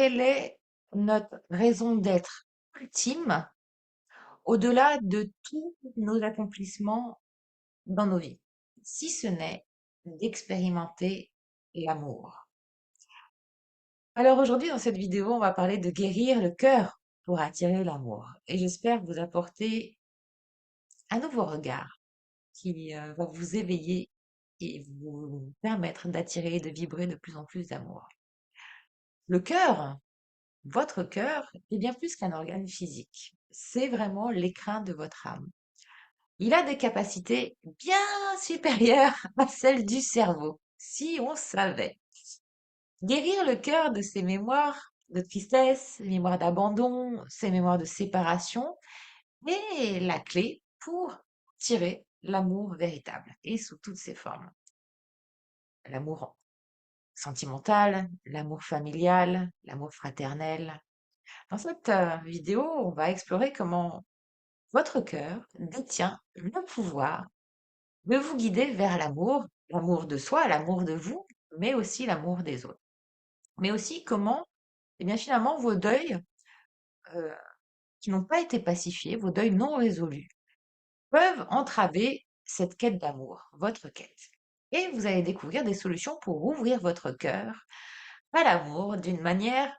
quelle est notre raison d'être ultime au-delà de tous nos accomplissements dans nos vies, si ce n'est d'expérimenter l'amour. Alors aujourd'hui, dans cette vidéo, on va parler de guérir le cœur pour attirer l'amour. Et j'espère vous apporter un nouveau regard qui va vous éveiller et vous permettre d'attirer et de vibrer de plus en plus d'amour. Le cœur, votre cœur, est bien plus qu'un organe physique. C'est vraiment l'écrin de votre âme. Il a des capacités bien supérieures à celles du cerveau, si on savait. Guérir le cœur de ses mémoires de tristesse, ses mémoires d'abandon, ses mémoires de séparation est la clé pour tirer l'amour véritable et sous toutes ses formes. L'amour sentimental, l'amour familial, l'amour fraternel. Dans cette vidéo, on va explorer comment votre cœur détient le pouvoir de vous guider vers l'amour de soi, l'amour de vous, mais aussi l'amour des autres. Mais aussi comment, eh bien finalement, vos deuils euh, qui n'ont pas été pacifiés, vos deuils non résolus, peuvent entraver cette quête d'amour, votre quête. Et vous allez découvrir des solutions pour ouvrir votre cœur à l'amour d'une manière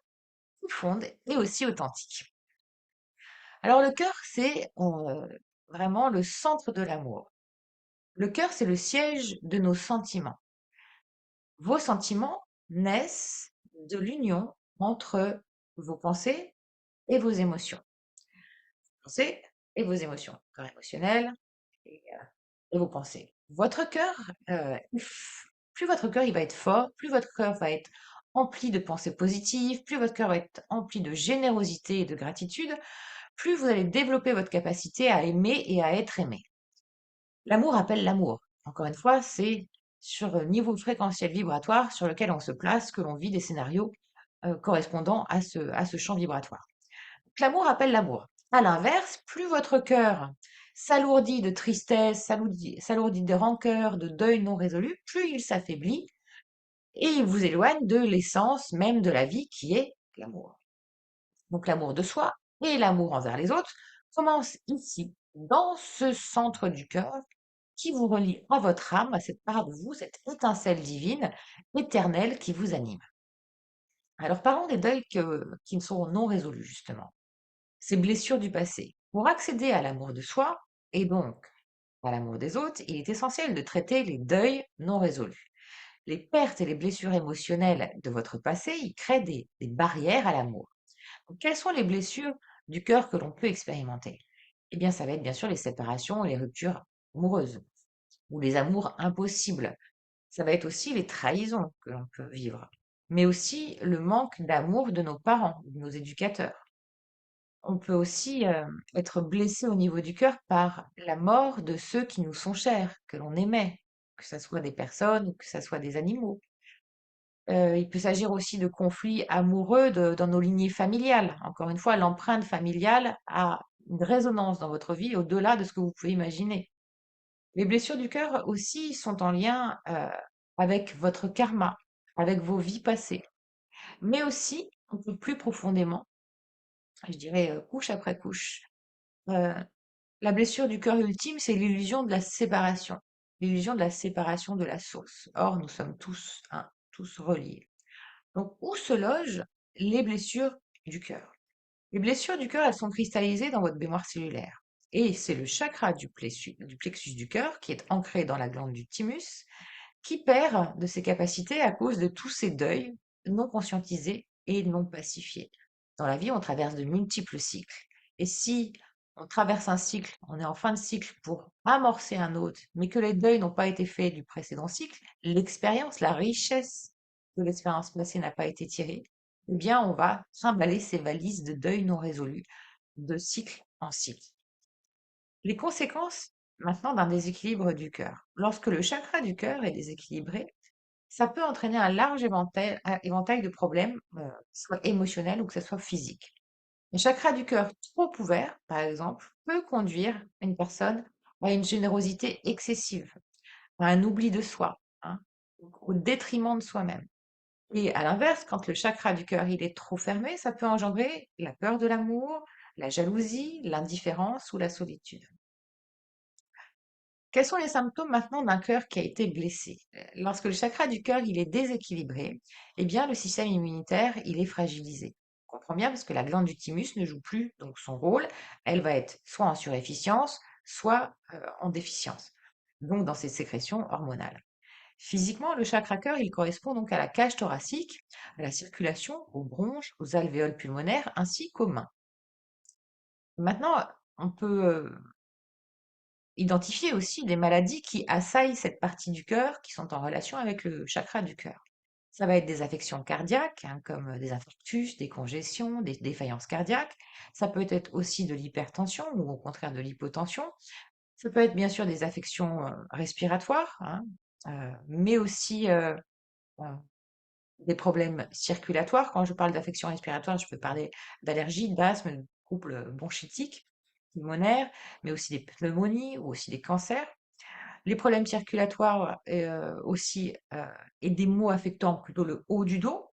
profonde et aussi authentique. Alors le cœur, c'est vraiment le centre de l'amour. Le cœur, c'est le siège de nos sentiments. Vos sentiments naissent de l'union entre vos pensées et vos émotions. Pensées et vos émotions, corps émotionnel et vos pensées. Votre cœur, plus votre cœur il va être fort, plus votre cœur va être empli de pensées positives, plus votre cœur va être empli de générosité et de gratitude, plus vous allez développer votre capacité à aimer et à être aimé. L'amour appelle l'amour. Encore une fois, c'est sur le niveau fréquentiel vibratoire sur lequel on se place que l'on vit des scénarios correspondant à ce champ vibratoire. Donc, l'amour appelle l'amour. À l'inverse, plus votre cœur s'alourdit de tristesse, s'alourdit de rancœur, de deuil non résolu, plus il s'affaiblit et il vous éloigne de l'essence même de la vie qui est l'amour. Donc l'amour de soi et l'amour envers les autres commencent ici, dans ce centre du cœur, qui vous relie à votre âme, à cette part de vous, cette étincelle divine, éternelle qui vous anime. Alors parlons des deuils qui ne sont non résolus, justement. Ces blessures du passé. Pour accéder à l'amour de soi, et donc à l'amour des autres, il est essentiel de traiter les deuils non résolus. Les pertes et les blessures émotionnelles de votre passé, ils créent des barrières à l'amour. Donc, quelles sont les blessures du cœur que l'on peut expérimenter? Eh bien, ça va être bien sûr les séparations et les ruptures amoureuses, ou les amours impossibles. Ça va être aussi les trahisons que l'on peut vivre, mais aussi le manque d'amour de nos parents, de nos éducateurs. On peut aussi être blessé au niveau du cœur par la mort de ceux qui nous sont chers, que l'on aimait, que ce soit des personnes ou que ce soit des animaux. Il peut s'agir aussi de conflits amoureux dans nos lignées familiales. Encore une fois, l'empreinte familiale a une résonance dans votre vie au-delà de ce que vous pouvez imaginer. Les blessures du cœur aussi sont en lien avec votre karma, avec vos vies passées, mais aussi un peu plus profondément, je dirais couche après couche. euh, la blessure du cœur ultime, c'est l'illusion de la séparation de la source. Or, nous sommes tous, tous reliés. Donc, où se logent les blessures du cœur? Les blessures du cœur, elles sont cristallisées dans votre mémoire cellulaire. Et c'est le chakra du plexus du cœur, qui est ancré dans la glande du thymus, qui perd de ses capacités à cause de tous ces deuils non conscientisés et non pacifiés. Dans la vie, on traverse de multiples cycles. Et si on traverse un cycle, on est en fin de cycle pour amorcer un autre, mais que les deuils n'ont pas été faits du précédent cycle, l'expérience, la richesse de l'expérience passée n'a pas été tirée, eh bien, on va trimballer ces valises de deuil non résolus de cycle en cycle. Les conséquences maintenant d'un déséquilibre du cœur. Lorsque le chakra du cœur est déséquilibré, ça peut entraîner un large éventail de problèmes, soit émotionnels ou que ce soit physique. Le chakra du cœur trop ouvert, par exemple, peut conduire une personne à une générosité excessive, à un oubli de soi, hein, au détriment de soi-même. Et à l'inverse, quand le chakra du cœur il est trop fermé, ça peut engendrer la peur de l'amour, la jalousie, l'indifférence ou la solitude. Quels sont les symptômes maintenant d'un cœur qui a été blessé? Lorsque le chakra du cœur il est déséquilibré, eh bien le système immunitaire il est fragilisé. On comprend bien parce que la glande du thymus ne joue plus donc son rôle, elle va être soit en surefficience, soit en déficience. Donc dans ses sécrétions hormonales. Physiquement, le chakra cœur, il correspond donc à la cage thoracique, à la circulation, aux bronches, aux alvéoles pulmonaires ainsi qu'aux mains. Maintenant, on peut identifier aussi des maladies qui assaillent cette partie du cœur qui sont en relation avec le chakra du cœur. Ça va être des affections cardiaques, hein, comme des infarctus, des congestions, des défaillances cardiaques. Ça peut être aussi de l'hypertension ou au contraire de l'hypotension. Ça peut être bien sûr des affections respiratoires, hein, mais aussi euh, des problèmes circulatoires. Quand je parle d'affections respiratoires, je peux parler d'allergies, d'asthme, de troubles bronchitiques, pulmonaires, mais aussi des pneumonies ou aussi des cancers. Les problèmes circulatoires aussi et des maux affectant plutôt le haut du dos.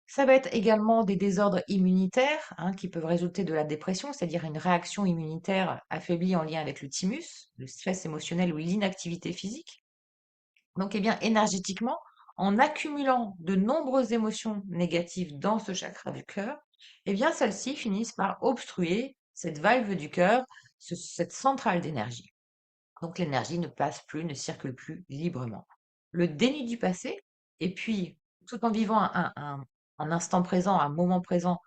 Ça va être également des désordres immunitaires hein, qui peuvent résulter de la dépression, c'est-à-dire une réaction immunitaire affaiblie en lien avec le thymus, le stress émotionnel ou l'inactivité physique. Donc, eh bien, énergétiquement, en accumulant de nombreuses émotions négatives dans ce chakra du cœur, eh bien, celles-ci finissent par obstruer cette valve du cœur, cette centrale d'énergie. Donc, l'énergie ne passe plus, ne circule plus librement. Le déni du passé, et puis, tout en vivant un instant présent, un moment présent,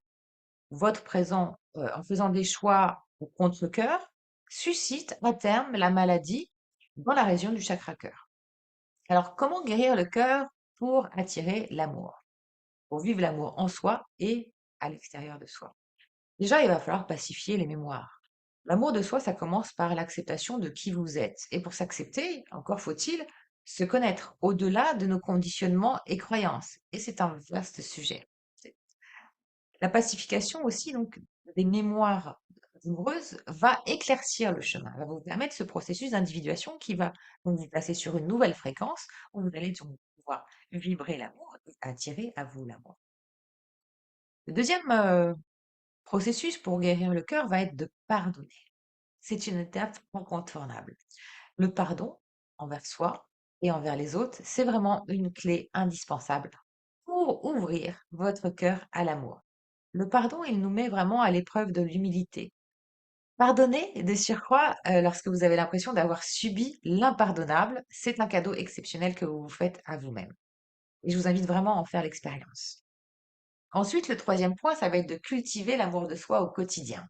votre présent, en faisant des choix au contre-cœur, suscite à terme la maladie dans la région du chakra cœur. Alors, comment guérir le cœur pour attirer l'amour? Pour vivre l'amour en soi et à l'extérieur de soi. Déjà, il va falloir pacifier les mémoires. L'amour de soi, ça commence par l'acceptation de qui vous êtes. Et pour s'accepter, encore faut-il se connaître au-delà de nos conditionnements et croyances. Et c'est un vaste sujet. La pacification aussi, donc, des mémoires douloureuses va éclaircir le chemin, va vous permettre ce processus d'individuation qui va donc vous placer sur une nouvelle fréquence où vous allez donc pouvoir vibrer l'amour et attirer à vous l'amour. Le deuxième processus pour guérir le cœur va être de pardonner. C'est une étape incontournable. Le pardon envers soi et envers les autres, c'est vraiment une clé indispensable pour ouvrir votre cœur à l'amour. Le pardon, il nous met vraiment à l'épreuve de l'humilité. Pardonner de surcroît lorsque vous avez l'impression d'avoir subi l'impardonnable, c'est un cadeau exceptionnel que vous vous faites à vous-même. Et je vous invite vraiment à en faire l'expérience. Ensuite, le troisième point, ça va être de cultiver l'amour de soi au quotidien.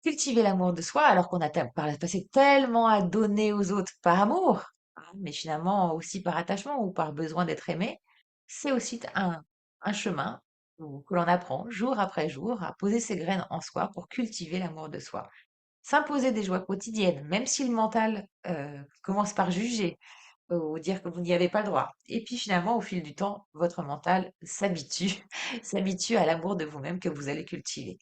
Cultiver l'amour de soi alors qu'on a par le passé tellement à donner aux autres par amour, hein, mais finalement aussi par attachement ou par besoin d'être aimé, c'est aussi un chemin que l'on apprend jour après jour à poser ses graines en soi pour cultiver l'amour de soi. S'imposer des joies quotidiennes, même si le mental commence par juger ou dire que vous n'y avez pas le droit. Et puis finalement, au fil du temps, votre mental s'habitue, s'habitue à l'amour de vous-même que vous allez cultiver.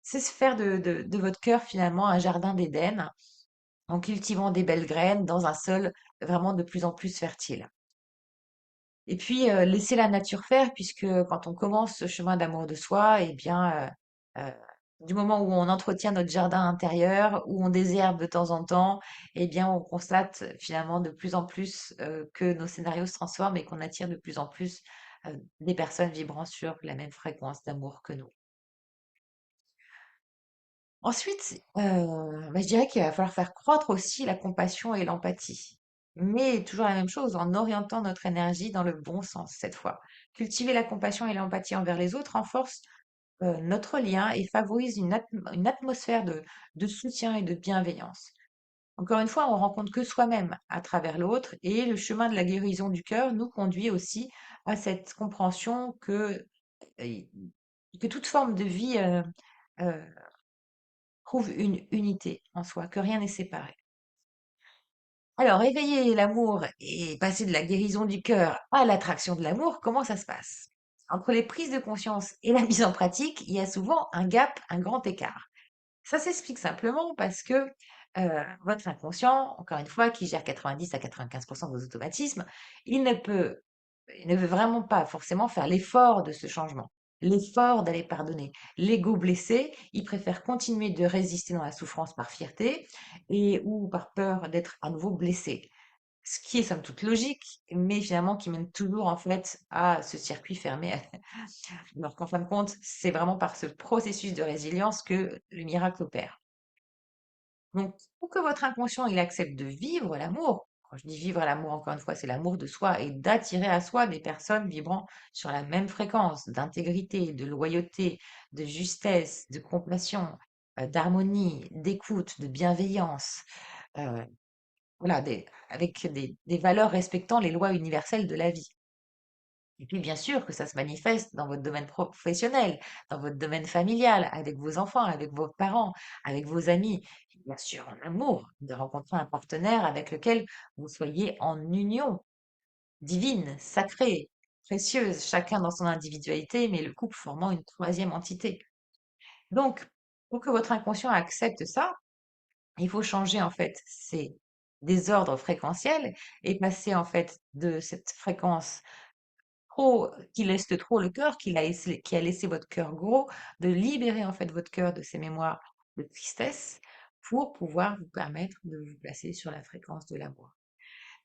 C'est se faire de votre cœur finalement un jardin d'Éden en cultivant des belles graines dans un sol vraiment de plus en plus fertile. Et puis laisser la nature faire, puisque quand on commence ce chemin d'amour de soi, eh bien, du moment où on entretient notre jardin intérieur, où on désherbe de temps en temps, eh bien, on constate finalement de plus en plus que nos scénarios se transforment et qu'on attire de plus en plus des personnes vibrant sur la même fréquence d'amour que nous. Ensuite, bah, je dirais qu'il va falloir faire croître aussi la compassion et l'empathie. Mais toujours la même chose, en orientant notre énergie dans le bon sens cette fois. Cultiver la compassion et l'empathie envers les autres renforce notre lien et favorise une atmosphère de soutien et de bienveillance. Encore une fois, on rencontre que soi-même à travers l'autre et le chemin de la guérison du cœur nous conduit aussi à cette compréhension euh, que toute forme de vie euh, trouve une unité en soi, que rien n'est séparé. Alors, éveiller l'amour et passer de la guérison du cœur à l'attraction de l'amour, comment ça se passe? Entre les prises de conscience et la mise en pratique, il y a souvent un gap, un grand écart. Ça s'explique simplement parce que votre inconscient, encore une fois, qui gère 90 à 95% de vos automatismes, il ne peut ne veut vraiment pas forcément faire l'effort de ce changement, l'effort d'aller pardonner. L'ego blessé, il préfère continuer de résister dans la souffrance par fierté et ou par peur d'être à nouveau blessé. Ce qui est somme toute logique, mais finalement qui mène toujours en fait à ce circuit fermé. Alors qu'en fin de compte, c'est vraiment par ce processus de résilience que le miracle opère. Donc, pour que votre inconscient il accepte de vivre l'amour, quand je dis vivre l'amour, encore une fois, c'est l'amour de soi et d'attirer à soi des personnes vibrant sur la même fréquence d'intégrité, de loyauté, de justesse, de compassion, d'harmonie, d'écoute, de bienveillance, euh, voilà, avec des valeurs respectant les lois universelles de la vie. Et puis, bien sûr, que ça se manifeste dans votre domaine professionnel, dans votre domaine familial, avec vos enfants, avec vos parents, avec vos amis. Et bien sûr, en amour, de rencontrer un partenaire avec lequel vous soyez en union divine, sacrée, précieuse, chacun dans son individualité, mais le couple formant une troisième entité. Donc, pour que votre inconscient accepte ça, il faut changer en fait ces désordres fréquentiels et passer en fait de cette fréquence trop qui laisse trop le cœur, qui a laissé votre cœur gros, de libérer en fait votre cœur de ces mémoires de tristesse pour pouvoir vous permettre de vous placer sur la fréquence de l'amour.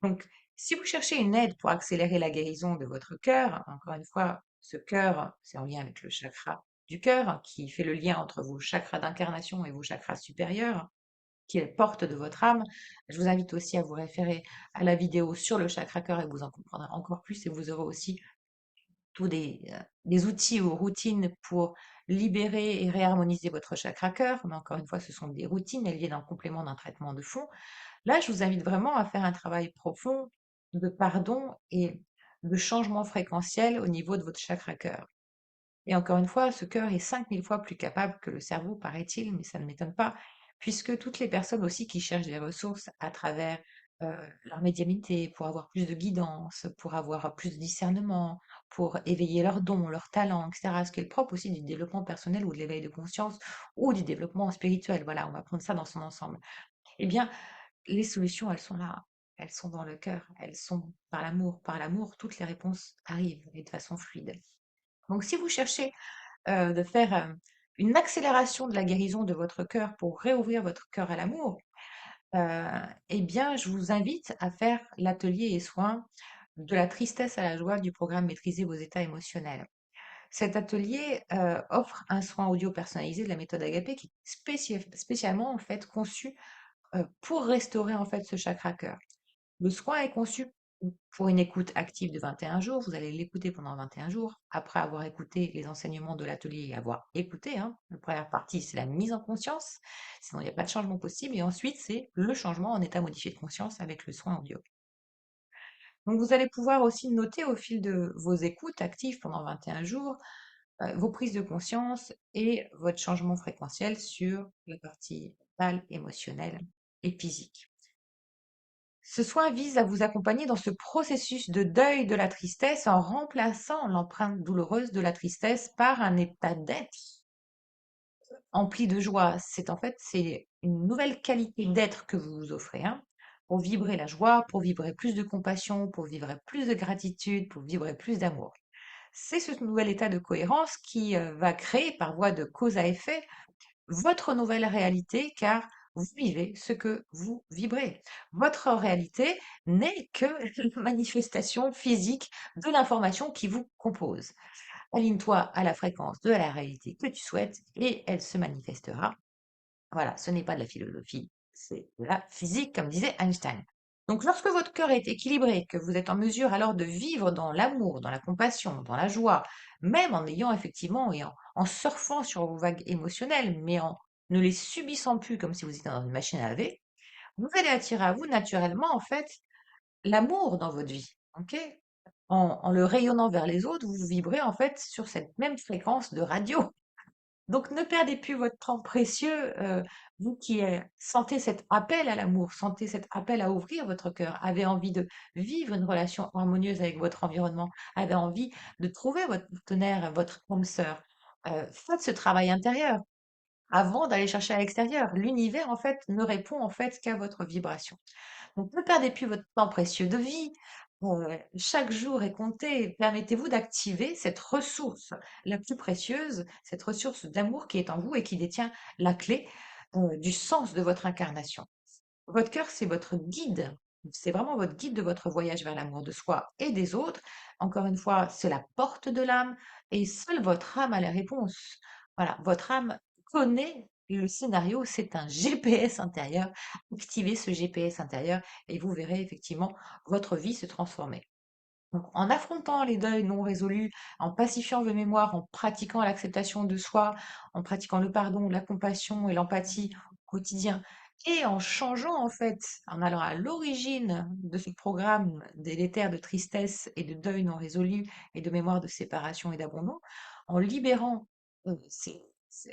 Donc, si vous cherchez une aide pour accélérer la guérison de votre cœur, encore une fois, ce cœur, c'est en lien avec le chakra du cœur, qui fait le lien entre vos chakras d'incarnation et vos chakras supérieurs, qui est la porte de votre âme. Je vous invite aussi à vous référer à la vidéo sur le chakra cœur et vous en comprendrez encore plus et vous aurez aussi tous des outils ou routines pour libérer et réharmoniser votre chakra cœur. Mais encore une fois, ce sont des routines, elles viennent en complément d'un traitement de fond. Là, je vous invite vraiment à faire un travail profond de pardon et de changement fréquentiel au niveau de votre chakra cœur. Et encore une fois, ce cœur est 5000 fois plus capable que le cerveau, paraît-il, mais ça ne m'étonne pas, puisque toutes les personnes aussi qui cherchent des ressources à travers leur médiumnité, pour avoir plus de guidance, pour avoir plus de discernement, pour éveiller leurs dons, leurs talents, etc. Ce qui est le propre aussi du développement personnel ou de l'éveil de conscience ou du développement spirituel. Voilà, on va prendre ça dans son ensemble. Eh bien, les solutions, elles sont là. Elles sont dans le cœur. Elles sont par l'amour. Par l'amour, toutes les réponses arrivent et de façon fluide. Donc, si vous cherchez de faire une accélération de la guérison de votre cœur pour réouvrir votre cœur à l'amour, eh bien, je vous invite à faire l'atelier et soins de la tristesse à la joie du programme Maîtriser vos états émotionnels. Cet atelier offre un soin audio personnalisé de la méthode Agapé qui est spécialement en fait conçu pour restaurer en fait ce chakra cœur. Le soin est conçu pour une écoute active de 21 jours. Vous allez l'écouter pendant 21 jours. Après avoir écouté les enseignements de l'atelier et avoir écouté, hein, la première partie, c'est la mise en conscience. Sinon, il n'y a pas de changement possible. Et ensuite, c'est le changement en état modifié de conscience avec le soin audio. Donc, vous allez pouvoir aussi noter au fil de vos écoutes actives pendant 21 jours vos prises de conscience et votre changement fréquentiel sur la partie mentale, émotionnelle et physique. Ce soin vise à vous accompagner dans ce processus de deuil de la tristesse en remplaçant l'empreinte douloureuse de la tristesse par un état d'être empli de joie. C'est une nouvelle qualité d'être que vous vous offrez, hein, pour vibrer la joie, pour vibrer plus de compassion, pour vibrer plus de gratitude, pour vibrer plus d'amour. C'est ce nouvel état de cohérence qui va créer par voie de cause à effet votre nouvelle réalité, car vous vivez ce que vous vibrez. Votre réalité n'est que la manifestation physique de l'information qui vous compose. Aligne-toi à la fréquence de la réalité que tu souhaites et elle se manifestera. Voilà, ce n'est pas de la philosophie, c'est de la physique, comme disait Einstein. Donc, lorsque votre cœur est équilibré, que vous êtes en mesure alors de vivre dans l'amour, dans la compassion, dans la joie, même en ayant effectivement et en surfant sur vos vagues émotionnelles, mais en ne les subissant plus comme si vous étiez dans une machine à laver, vous allez attirer à vous naturellement en fait l'amour dans votre vie. Ok. En le rayonnant vers les autres, vous vibrez en fait sur cette même fréquence de radio. Donc ne perdez plus votre temps précieux, vous qui, sentez cet appel à l'amour, sentez cet appel à ouvrir votre cœur, avez envie de vivre une relation harmonieuse avec votre environnement, avez envie de trouver votre partenaire, votre âme sœur. Faites ce travail intérieur avant d'aller chercher à l'extérieur. L'univers, en fait, ne répond, en fait, qu'à votre vibration. Donc ne perdez plus votre temps précieux de vie Chaque jour est compté. Permettez-vous d'activer cette ressource la plus précieuse, cette ressource d'amour qui est en vous et qui détient la clé, du sens de votre incarnation. Votre cœur, c'est votre guide. C'est vraiment votre guide de votre voyage vers l'amour de soi et des autres. Encore une fois, c'est la porte de l'âme et seule votre âme a la réponse. Voilà, votre âme connaît le scénario, c'est un GPS intérieur. Activez ce GPS intérieur et vous verrez effectivement votre vie se transformer. Donc, en affrontant les deuils non résolus, en pacifiant vos mémoires, en pratiquant l'acceptation de soi, en pratiquant le pardon, la compassion et l'empathie au quotidien, et en changeant en fait, en allant à l'origine de ce programme délétère de tristesse et de deuil non résolu et de mémoire de séparation et d'abandon, en libérant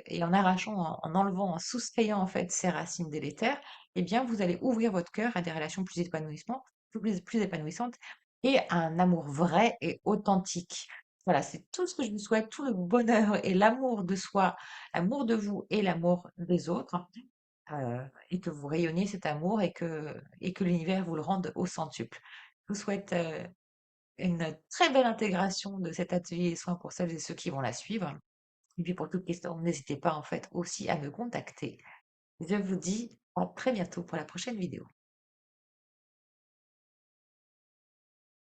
et en arrachant, en enlevant, en soustrayant en fait ces racines délétères, eh bien vous allez ouvrir votre cœur à des relations plus épanouissantes et un amour vrai et authentique. Voilà, c'est tout ce que je vous souhaite, tout le bonheur et l'amour de soi, l'amour de vous et l'amour des autres, et que vous rayonniez cet amour et que l'univers vous le rende au centuple. Je vous souhaite une très belle intégration de cet atelier soins pour celles et ceux qui vont la suivre. Et puis pour toute question, n'hésitez pas en fait aussi à me contacter. Je vous dis à très bientôt pour la prochaine vidéo.